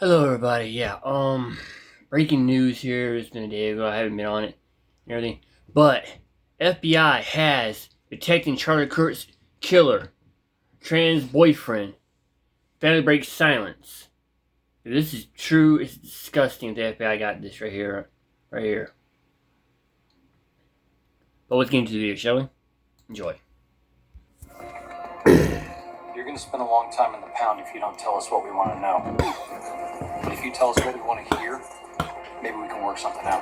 Hello, everybody. Breaking news here. It's been a day ago. I haven't been on it and everything. But FBI has detecting Charlie Kirk's killer, trans boyfriend. Family breaks silence. This is true. It's disgusting. The FBI got this right here, right here. But let's get into the video, shall we? Enjoy. You're going to spend a long time in the pound if you don't tell us what we want to know. But if you tell us what we want to hear, maybe we can work something out.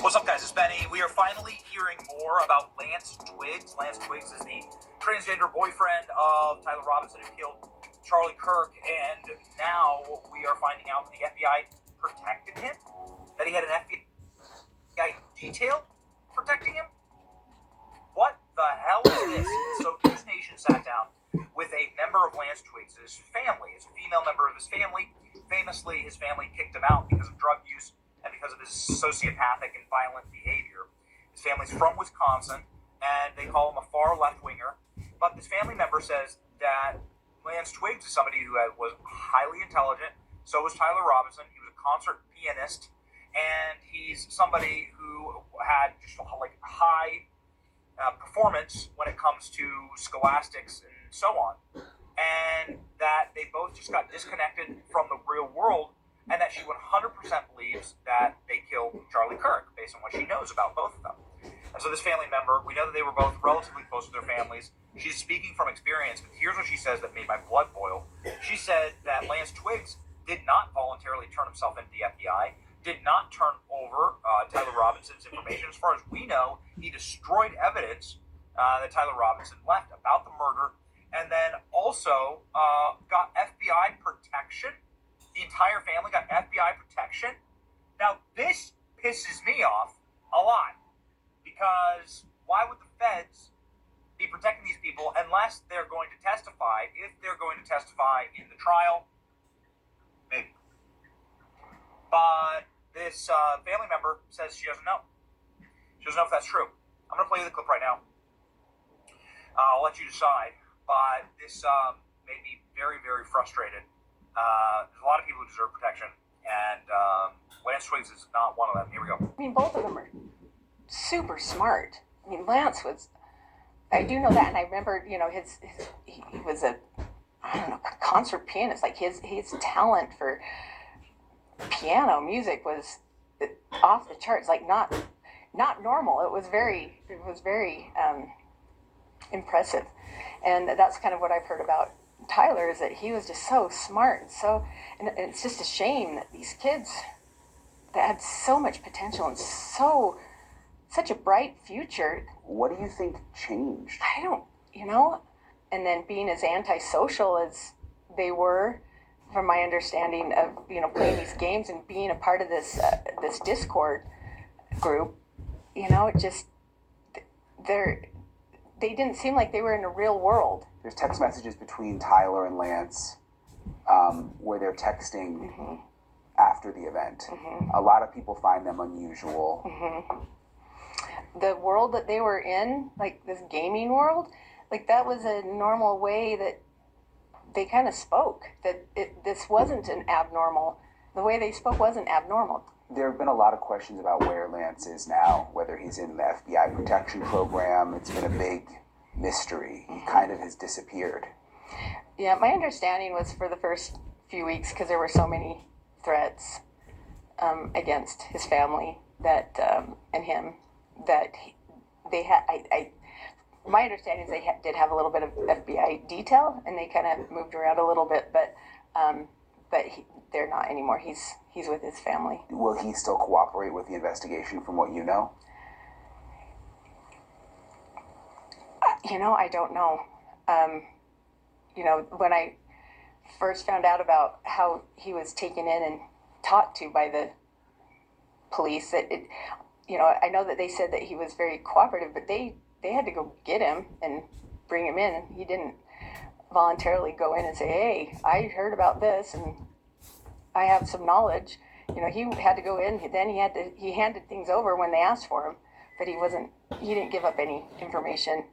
What's up, guys? It's Benny. We are finally hearing more about Lance Twiggs. Lance Twiggs is the transgender boyfriend of Tyler Robinson, who killed Charlie Kirk. And now we are finding out that the FBI protected him, that he had an FBI detail protecting him. What the hell is this? So News Nation sat down with a member of Lance Twiggs' family. It's a female member of his family. Famously, his family kicked him out because of drug use and because of his sociopathic and violent behavior. His family's from Wisconsin, and they call him a far left-winger. But this family member says that Lance Twiggs is somebody who was highly intelligent. So was Tyler Robinson. He was a concert pianist, and he's somebody who had just like high performance when it comes to scholastics and so on. And that they both just got disconnected from the real world, and that she 100% believes that they killed Charlie Kirk based on what she knows about both of them. And so this family member, we know that they were both relatively close to their families. She's speaking from experience, but here's what she says that made my blood boil. She said that Lance Twiggs did not voluntarily turn himself into the FBI, did not turn over Tyler Robinson's information. As far as we know, he destroyed evidence that Tyler Robinson left about the murder, and then also got FBI protection. The entire family got FBI protection. Now, this pisses me off a lot, because why would the feds be protecting these people unless they're going to testify? If they're going to testify in the trial, maybe. But this family member says she doesn't know. She doesn't know if that's true. I'm going to play you the clip right now. I'll let you decide. But this made me very, very frustrated. There's a lot of people who deserve protection, and Lance Twiggs is not one of them. Here we go. I mean, both of them are super smart. I mean, Lance was, I do know that, and I remember, he was a, I don't know, concert pianist. Like his talent for piano music was off the charts. Like not normal. It was very impressive, and that's kind of what I've heard about Tyler, is that he was just so smart and it's just a shame that these kids that had so much potential and such a bright future. What do you think changed? I don't, and then being as antisocial as they were, from my understanding of, playing these games and being a part of this Discord group, it just, they didn't seem like they were in the real world. There's text messages between Tyler and Lance where they're texting after the event. A lot of people find them unusual. The world that they were in, like this gaming world, like that was a normal way that they kind of spoke. That this wasn't an abnormal. The way they spoke wasn't abnormal. There have been a lot of questions about where Lance is now, whether he's in the FBI protection program. It's been a big mystery. He kind of has disappeared. Yeah, my understanding was for the first few weeks, because there were so many threats against his family that and him, that they had. My understanding is they did have a little bit of FBI detail, and they kind of moved around a little bit, but they're not anymore. He's with his family. Will he still cooperate with the investigation, from what you know? I don't know. When I first found out about how he was taken in and talked to by the police, I know that they said that he was very cooperative, but they had to go get him and bring him in. He didn't voluntarily go in and say, "Hey, I heard about this and I have some knowledge." He had to go in. Then he handed things over when they asked for him. but he didn't give up any information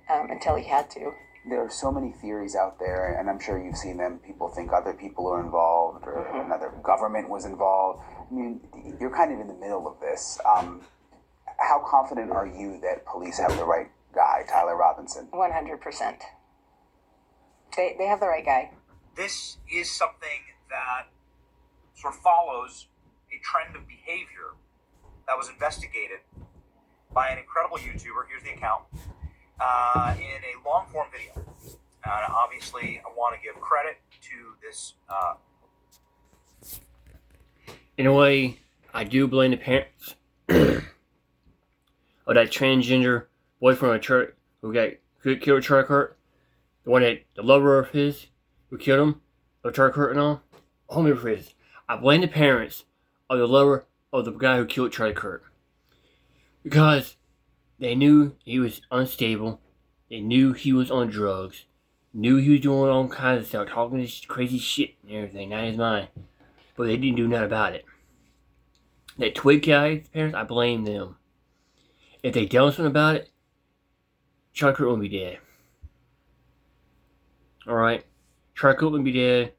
until he had to. There are so many theories out there, and I'm sure you've seen them. People think other people are involved, or another government was involved. I mean, you're kind of in the middle of this. How confident are you that police have the right guy, Tyler Robinson? 100%. They have the right guy. This is something that sort of follows a trend of behavior that was investigated by an incredible YouTuber. Here's the account. In a long-form video. Obviously, I want to give credit to this. In a way, I do blame the parents of that transgender boyfriend of Charlie who killed Charlie Kirk. The one that, the lover of his, who killed him, of Charlie Kirk and all. Hold me for this. I blame the parents of the lover of the guy who killed Charlie Kirk. Because they knew he was unstable. They knew he was on drugs. Knew he was doing all kinds of stuff, talking this crazy shit and everything, not his mind. But they didn't do nothing about it. That Twig guy's parents, I blame them. If they done something about it, Charlie Kirk wouldn't be dead. Alright? Charlie Kirk wouldn't be dead.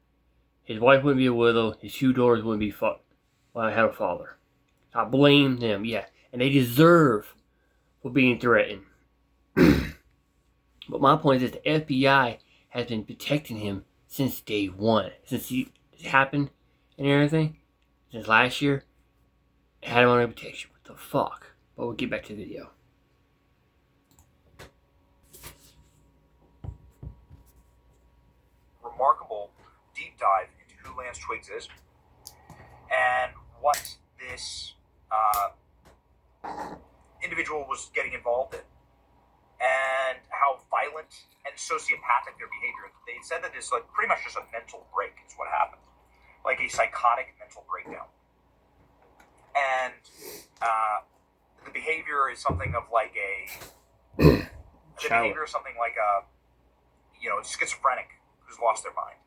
His wife wouldn't be a widow. His 2 daughters wouldn't be have a father. So I blame them, yeah. And they deserve for being threatened. But my point is that the FBI has been protecting him since day one. Since it happened and everything. Since last year. Had him on protection. What the fuck? But we'll get back to the video. Remarkable deep dive into who Lance Twiggs is and what this individual was getting involved in, and how violent and sociopathic their behavior. They said that it's like pretty much just a mental break is what happened, like a psychotic mental breakdown. And the behavior is something of like a schizophrenic who's lost their mind.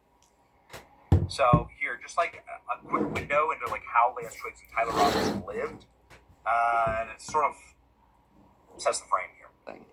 So here, just like a quick window into like how Lance Twiggs and Tyler Robinson lived, and it sort of sets the frame here.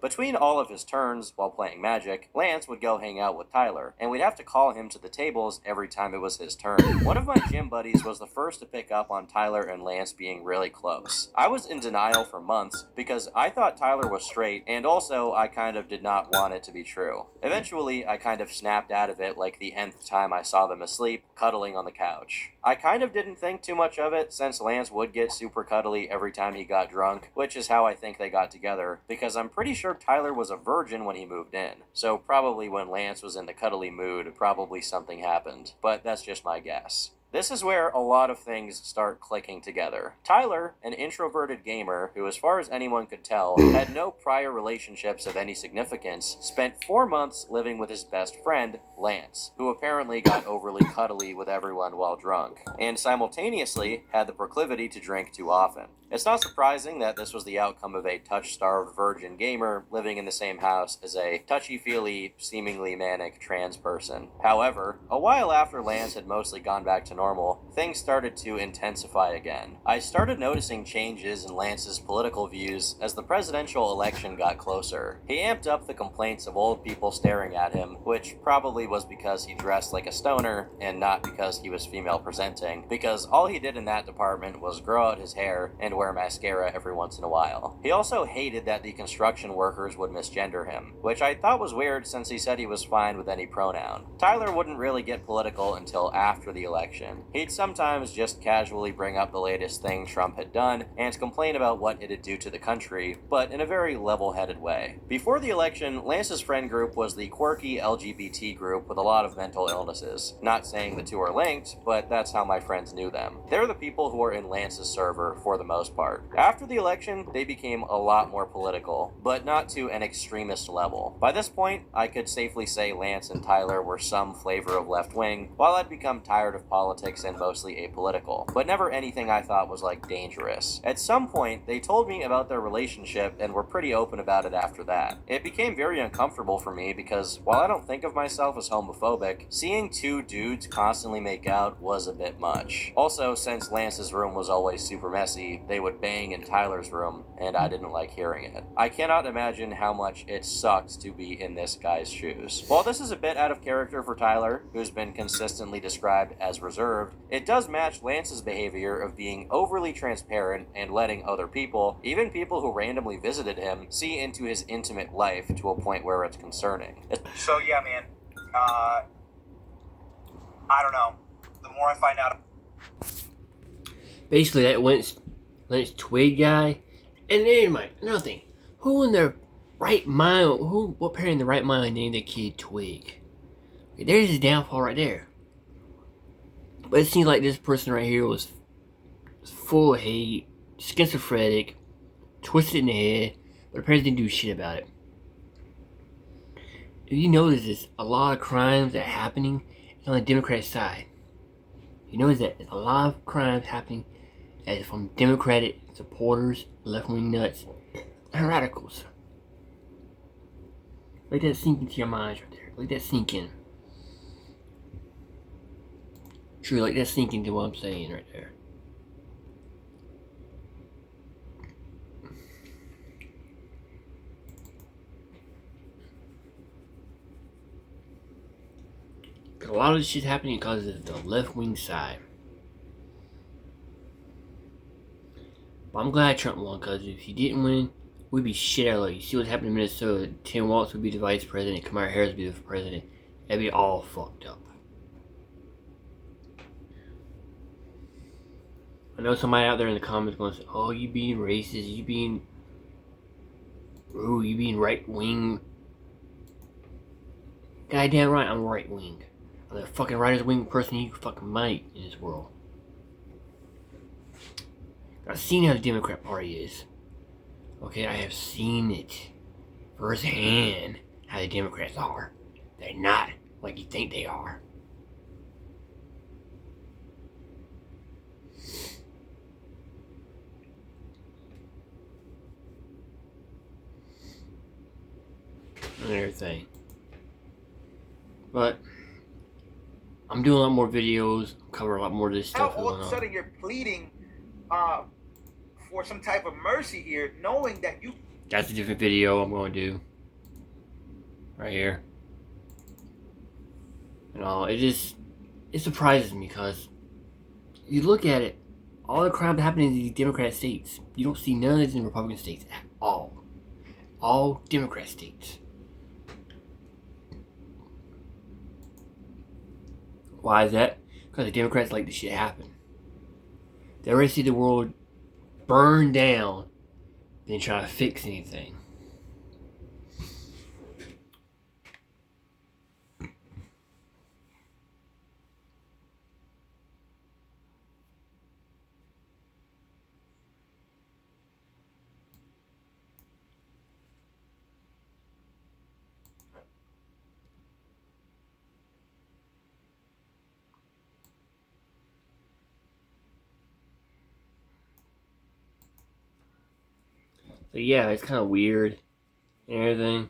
Between all of his turns while playing Magic, Lance would go hang out with Tyler, and we'd have to call him to the tables every time it was his turn. One of my gym buddies was the first to pick up on Tyler and Lance being really close. I was in denial for months because I thought Tyler was straight, and also I kind of did not want it to be true. Eventually, I kind of snapped out of it like the nth time I saw them asleep, cuddling on the couch. I kind of didn't think too much of it since Lance would get super cuddly every time he got drunk, which is how I think they got together, because I'm pretty sure Tyler was a virgin when he moved in, so probably when Lance was in the cuddly mood, probably something happened, but that's just my guess. This is where a lot of things start clicking together. Tyler, an introverted gamer who, as far as anyone could tell, had no prior relationships of any significance, spent 4 months living with his best friend, Lance, who apparently got overly cuddly with everyone while drunk, and simultaneously had the proclivity to drink too often. It's not surprising that this was the outcome of a touch-starved virgin gamer living in the same house as a touchy-feely, seemingly manic trans person. However, a while after Lance had mostly gone back to normal, things started to intensify again. I started noticing changes in Lance's political views as the presidential election got closer. He amped up the complaints of old people staring at him, which probably was because he dressed like a stoner and not because he was female presenting, because all he did in that department was grow out his hair and wear mascara every once in a while. He also hated that the construction workers would misgender him, which I thought was weird since he said he was fine with any pronoun. Tyler wouldn't really get political until after the election. He'd sometimes just casually bring up the latest thing Trump had done and complain about what it'd do to the country, but in a very level-headed way. Before the election, Lance's friend group was the quirky LGBT group with a lot of mental illnesses. Not saying the two are linked, but that's how my friends knew them. They're the people who are in Lance's server for the most part. After the election, they became a lot more political, but not to an extremist level. By this point, I could safely say Lance and Tyler were some flavor of left-wing, while I'd become tired of politics politics and mostly apolitical, but never anything I thought was like dangerous. At some point, they told me about their relationship and were pretty open about it after that. It became very uncomfortable for me because while I don't think of myself as homophobic, seeing two dudes constantly make out was a bit much. Also, since Lance's room was always super messy, they would bang in Tyler's room, and I didn't like hearing it. I cannot imagine how much it sucked to be in this guy's shoes. While this is a bit out of character for Tyler, who's been consistently described as reserved, it does match Lance's behavior of being overly transparent and letting other people, even people who randomly visited him, see into his intimate life to a point where it's concerning. So yeah, man. I don't know. The more I find out. Basically, that Lance Twig guy, and anyway, nothing. Who in their right mind? What parent in the right mind named their kid Twig? Okay, there's his downfall right there. But it seems like this person right here was full of hate, schizophrenic, twisted in the head, but the parents didn't do shit about it. If you notice this, a lot of crimes that are happening is on the Democratic side. You notice that there's a lot of crimes happening as from Democratic supporters, left-wing nuts, and radicals. Let that sink into your minds right there. Let that sink in. Sure, let that sink into what I'm saying right there. A lot of this shit's happening because of the left-wing side. But I'm glad Trump won, because if he didn't win, we'd be shit out of luck. You see what's happening in Minnesota? Tim Walz would be the vice president, Kamala Harris would be the president. That'd be all fucked up. I know somebody out there in the comments going to say, oh, you being racist, you being rude, you being right-wing. Goddamn right, I'm right-wing. I'm the fucking rightest wing person you fucking might in this world. I've seen how the Democrat Party is. Okay, I have seen it firsthand how the Democrats are. They're not like you think they are. And everything. But I'm doing a lot more videos, cover a lot more of this stuff. Now all of a sudden you're pleading for some type of mercy here, knowing that you... That's a different video I'm going to do. Right here. You know, it surprises me because you look at it, all the crimes happening in the Democrat states, you don't see none of this in Republican states at all. All Democrat states. Why is that? Because the Democrats like this shit happen. They already see the world burn down, then try to fix anything. So yeah, it's kind of weird and everything.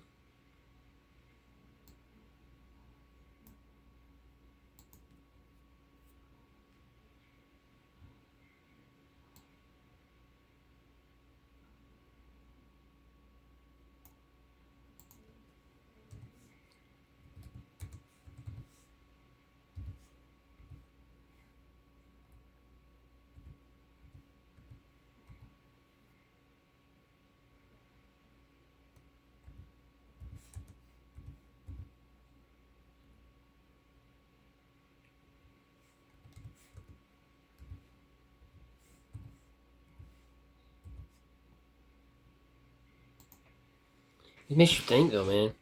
It makes you think though, man.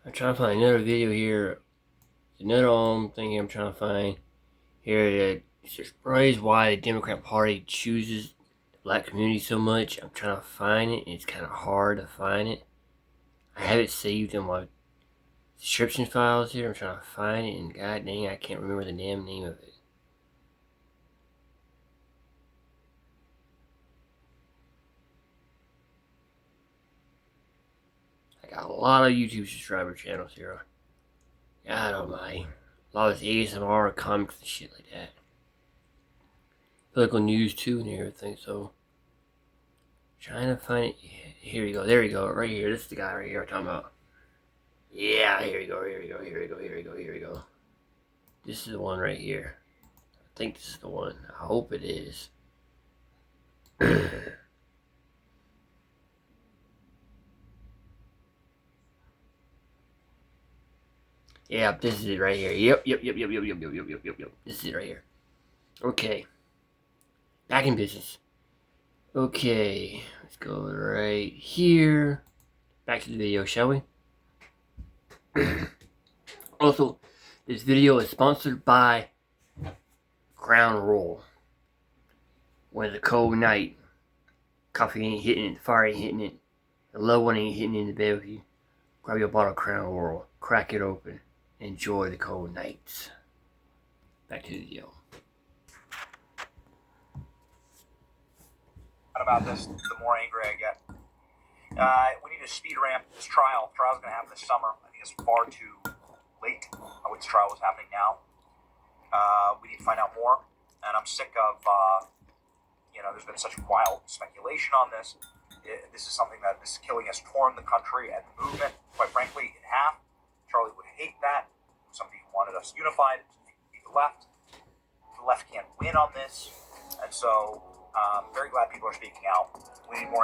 I'm trying to find another video here. Another thing here I'm trying to find here that explains why the Democrat Party chooses black community so much. I'm trying to find it, and it's kind of hard to find it. I have it saved in my description files here. I'm trying to find it, and god dang, I can't remember the damn name of it. I got a lot of YouTube subscriber channels here. God almighty. A lot of ASMR, comics, and shit like that. Political news too, and everything, so. Trying to find it. Here we go. There we go. Right here. This is the guy right here I'm talking about. Yeah, here we go. Here we go. Here we go. Here we go. Here we go. This is the one right here. I think this is the one. I hope it is. Yeah, this is it right here. Yep. This is it right here. Okay. Back in business. Okay, let's go right here. Back to the video, shall we? Also, this video is sponsored by Crown Royal. When it's a cold night, coffee ain't hitting it, fire ain't hitting it, the loved one ain't hitting it in the bed with you, grab your bottle of Crown Royal, crack it open, enjoy the cold nights. Back to the video. About this, the more angry I get. We need to speed ramp this trial. The trial's going to happen this summer. I think it's far too late. I wish this trial was happening now. We need to find out more. And I'm sick of, there's been such wild speculation on this. This is something that this killing has torn the country and the movement, quite frankly, in half. Charlie would hate that. Somebody who wanted us unified, be the left. The left can't win on this. And so, very glad people are speaking out. We need more